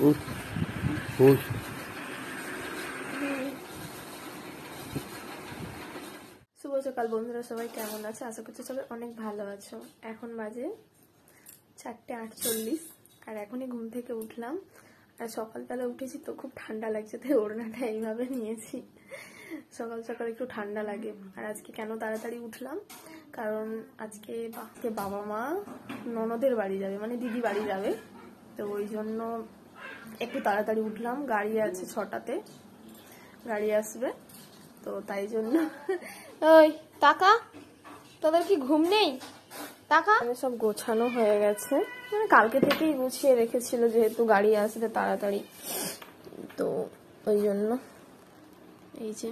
উঠ উঠ। শুভ সকাল বন্ধুরা, সবাই কেমন আছে? আশা করছি সবাই অনেক ভালো আছো। এখন বাজে 4:48 আর এখনই ঘুম থেকে উঠলাম। আর সকালবেলা উঠেছি তো খুব ঠান্ডা লাগছে, তাই ওড়নাটা এইভাবে নিয়েছি। সকাল সকাল একটু ঠান্ডা লাগে। আর আজকে কেন তাড়াতাড়ি উঠলাম, কারণ আজকে বাবা মা ননদের বাড়ি যাবে, মানে দিদি বাড়ি যাবে, তো ওই জন্য একটু তাড়াতাড়ি উঠলাম। গাড়ি আছে 6টাতে, গাড়ি আসবে, তো তাই জন্য। ওই টাকা, তোদের কি ঘুম নেই? টাকা সব গোছানো হয়ে গেছে, মানে কালকে থেকেই গুছিয়ে রেখেছিল, যেহেতু গাড়ি আসবে তাড়াতাড়ি, তো ওই জন্য। এই যে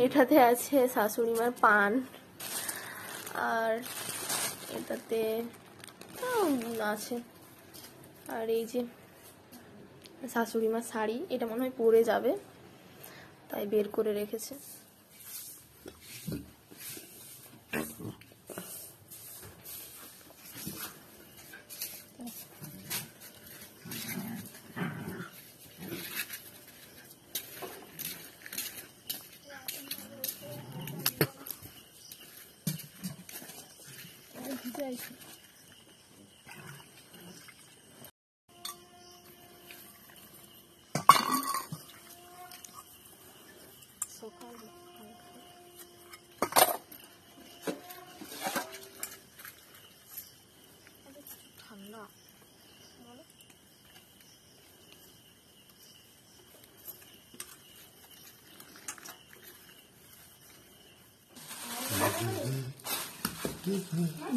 এটাতে আছে শাশুড়িমার পান, আর এটাতে আছে, আর এই যে শাশুড়িমার শাড়ি, এটা মনে হয় পরে যাবে, তাই বের করে রেখেছে। ঠান্ডা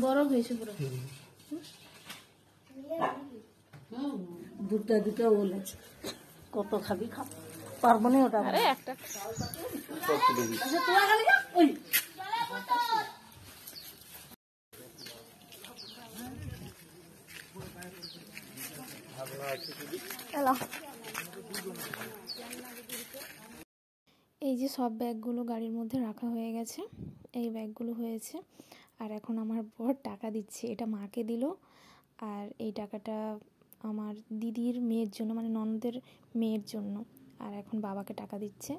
বরফ হয়েছে পুরো। দুটা ওল আছে, কত খাবি খা, পারবো না ওটা। আরে একটা এই যে সব ব্যাগগুলো গাড়ির মধ্যে রাখা হয়ে গেছে, এই ব্যাগগুলো হয়েছে। আর এখন আমার বর টাকা দিচ্ছে, এটা মাকে দিল, আর এই টাকাটা আমার দিদির মেয়ের জন্য, মানে ননদের মেয়ের জন্য, আর এখন বাবাকে টাকা দিচ্ছে।